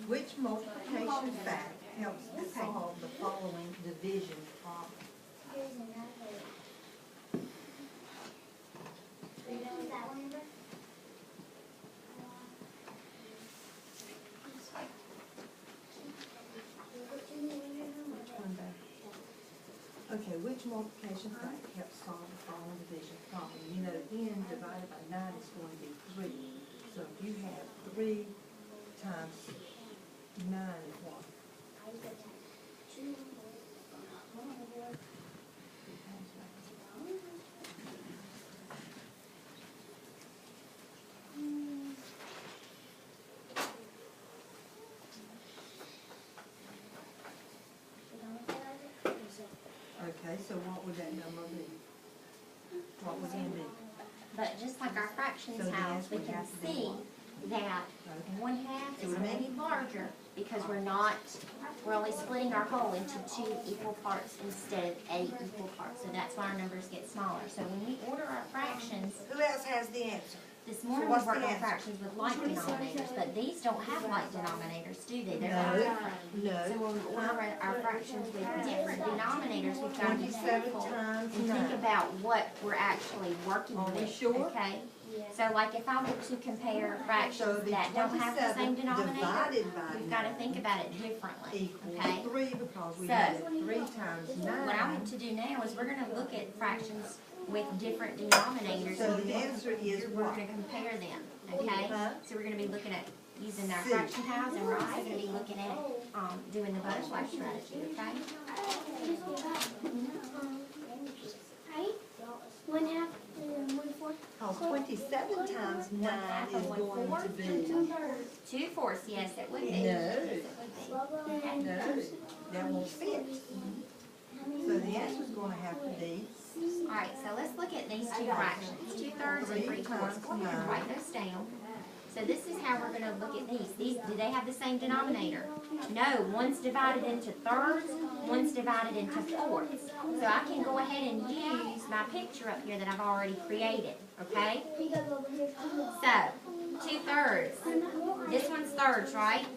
Which multiplication fact helps solve the following division problem? Okay, which multiplication fact helps solve the following division problem? You know, n divided by 9 is going to be 3. So if you have 3 times 9 is what? Okay, so what would that number be? What would n be? But just like our fractions So the house, answer we would can have to be see what? that Okay. 1/2 See is what I going to mean? be larger because we're only splitting our whole into 2 equal parts instead of 8 equal parts. So that's why our numbers get smaller. So when we order our fractions, Who else has the answer? this morning we what's worked the on answer? fractions with like denominators, but these don't have like denominators, do they? They're all No, different. So no. when we order our fractions with different denominators, we've got to be 27 careful times and 9. think about what we're actually working Are we with, sure? okay? So like if I were to compare So fractions the that don't have the same 27 denominator, divided by we've got to 9 think about it differently, equals okay? 3 because we So, had 3 times 9. What I want to do now is we're going to look at fractions with different denominators. So the answer is We're what? going to compare them, okay? Huh? So we're going to be looking at using our C. fraction tiles, and we're also going to be looking at doing the butterfly strategy, okay? 1/2 and 1/4. Because 27 times 9 is going to be... 2/4, yes, it would be. No. Yes, it would be. No, that won't fit. So the answer is going to have to be All right, so let's look at these two fractions, 2/3 and 3/4. Go ahead and write those down. So this is how we're going to look at these. Do they have the same denominator? No, one's divided into thirds, one's divided into fourths. So I can go ahead and use my picture up here that I've already created, okay? So, 2/3. This one's thirds, right?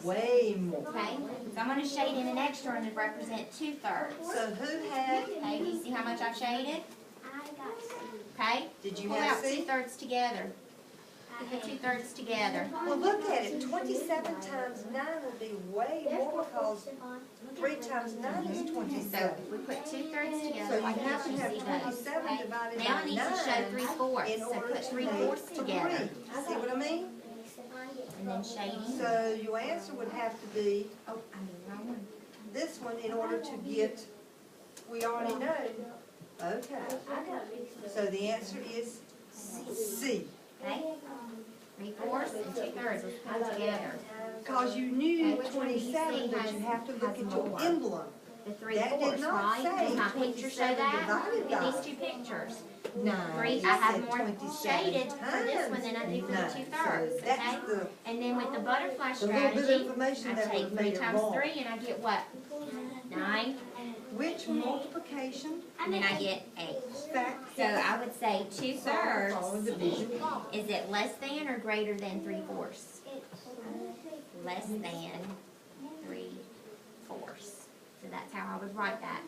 way more. Okay, so I'm going to shade in an extra one to represent 2/3. So who had, Okay, do you see how much I've shaded? Okay? did you Pull have out C? 2/3 together. Put the 2/3 together. Well, look at it, 27 times 9 will be way more because 3 times 9 is So 27. if we put 2/3 So together, you like have this, to you have see those. 27 Okay? divided Now I by need to 9 show 3/4. in So order put to 3/4 make together. 3. See what I mean? And then shading. So your answer would have to be Oh, I mean, wrong one. this one in order to get, we already know. Okay. So the answer is C. Okay? 3/4 and 2/3. Let's put them together. Because you knew Okay, which one do you 27, see but you have to look has at your more? emblem. The That did 3/4, not right? say Does my picture show 27 that? divided Look at by. these two pictures. No, Three, it I have said more 27 shaded for this one than I do for the times 2/3, nine. So okay? that's the, And then with the butterfly the little bit of strategy, information I that take would 3 make it times wrong. 3 and I get what? 9, Which multiplication and then I get 8. fact So I would say solve the following 2/3, division problem? is it less than or greater than 3/4? Less than 3/4. So that's how I would write that.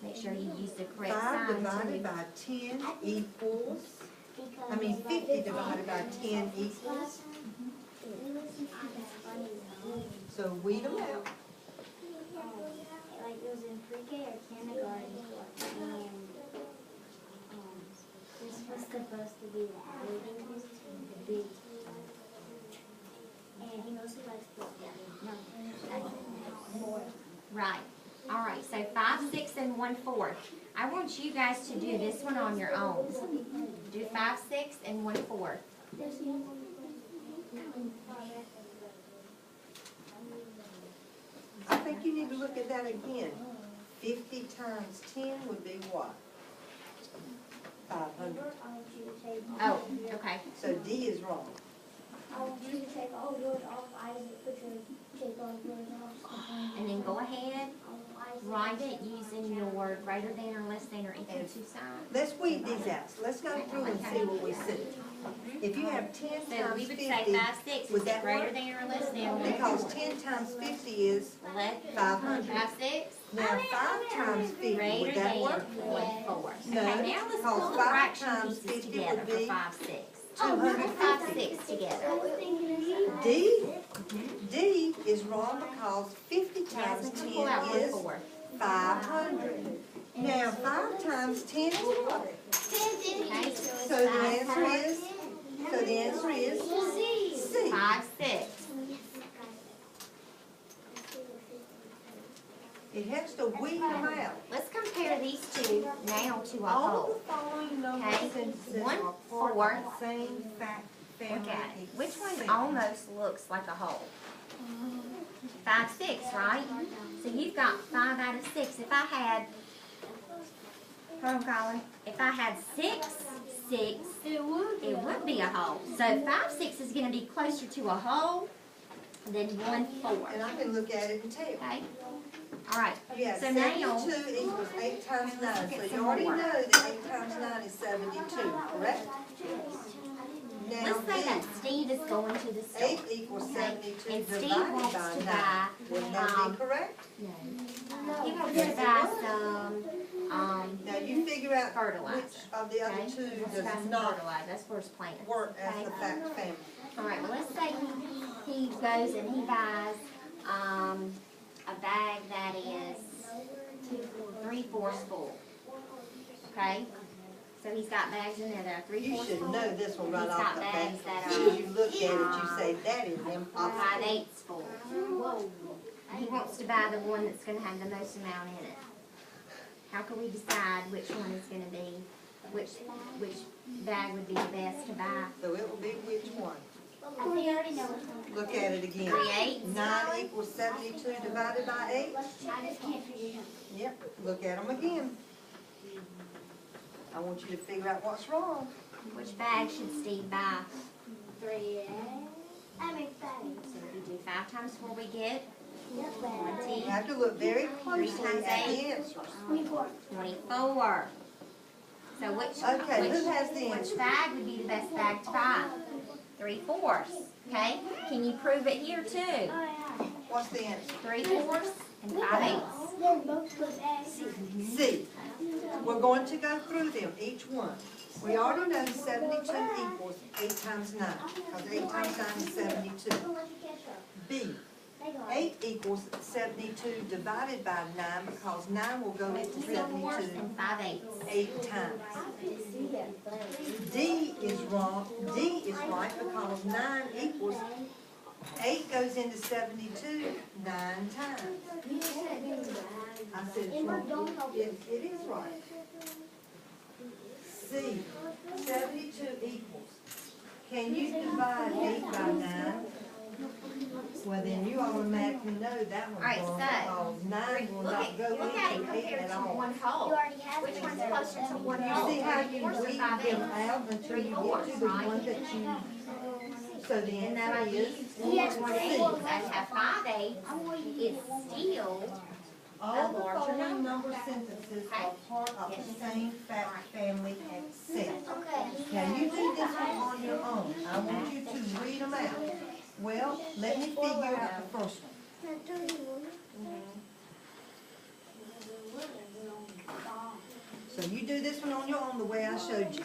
Make sure you use the correct 5 sign. divided by 10 equals, 50 divided by 10 equals, so weed them out. Like it was in pre-K or kindergarten, and this was supposed to be the alligators, the big, and he mostly likes the more. Right. All right, so 5, 6, and 1/4. I want you guys to do this one on your own. Do 5, 6, and 1/4. I think you need to look at that again. 50 times 10 would be what? 500. Oh, okay. So D is wrong. I want you to take all yours off, Isaac, put your, take all yours off. And then go ahead, write it using your greater than or less than or equal to sign. Let's weed these out. So let's go through and see what we see. If you have 10 So we times would 50, say 5, 6, would is that it greater work? than or less than? Because 10 times 50 is 500. 5, 6, Now, 5 times 50, greater would than that work? 1, 4. No, Okay, now let's because pull the 5 fraction times pieces 50 together would for be 5, 6. 250. 5, 6 together. D is wrong because 50 Yes, times we can pull out 10 1, is 4. 500. Now, 5 times 10 is what? Okay, So the answer is C. 5, 6. It has to weed them out. Let's compare these two now to a All whole. the following number Okay, sentences 1, are 4. part of the same fact family. Look at it. Which one except- almost looks like a whole? 5, 6, right? So you've got 5 out of 6. If I had, hold on, Colin. If I had 6, 6, it would be a whole. So 5, 6 is going to be closer to a whole than 1, 4. And I can look at it and tell. Okay? All right. Yeah, So now, 72 equals 8 times 9. look So at you some already more. know that 8 times 9 is 72, correct? Now let's say that B, Steve is going to the store. 8 equals 72 And Steve divided wants by to 9. buy, Wouldn't that be correct? he wants to buy some, Now you figure out fertilizer. which of the other Okay? two Let's buy does some not fertilizer. That's for his plants. work as Okay? the fact family. All right, well, let's say he goes and he buys, a bag that is 3/4 full. Okay? So he's got bags in there that are You 3/4 should full. know this one right He's off got the bat. bags that As are, soon as you look at it, you say, that is impossible. 5/8 full. He wants to buy the one that's gonna have the most amount in it. How can we decide which one is gonna be, which bag would be the best to buy? So it will be which one? I think I already know which one. Look at it again. 3/8? 9 equals 72 divided by 8? I just can't figure it out. Yep, look at them again. I want you to figure out what's wrong. Which bag should Steve buy? 3. I mean 5. So if you do 5 times 4, we get You 20. have to look very closely times at the 8? answers. 24. 24. So Okay, who has the which answer? bag would be the best bag to buy? 3/4. Okay? Can you prove it here too? Oh, yeah. What's the answer? 3/4 and 5/8. They're both good eggs. C. We're going to go through them, each one. We already know 72 equals 8 times 9, because 8 times 9 is 72. B. 8 equals 72 divided by 9, because 9 will go into 3/4 72 and 5/8. 8 times. D is wrong. D is right because 9 equals 8 goes into 72 9 times. I said it's wrong. It is right. C, 72 equals. Can you divide 8 by 9? Well, then you automatically know that All right, one's wrong so, because 9 will not go look at it into 8 compared at to all. one whole. You already have Which it. one's closer to one You whole? see how you 3/4 or weed 5/8? them out until you get to the one that you, so the And then I answer is used Yes, 1/8 and have 5/8. It's still all the following number sentences are part of the same fact family except. Okay. Now you do this one on your own. I want you to read them out. Well, let me figure out the first one. So you do this one on your own the way I showed you.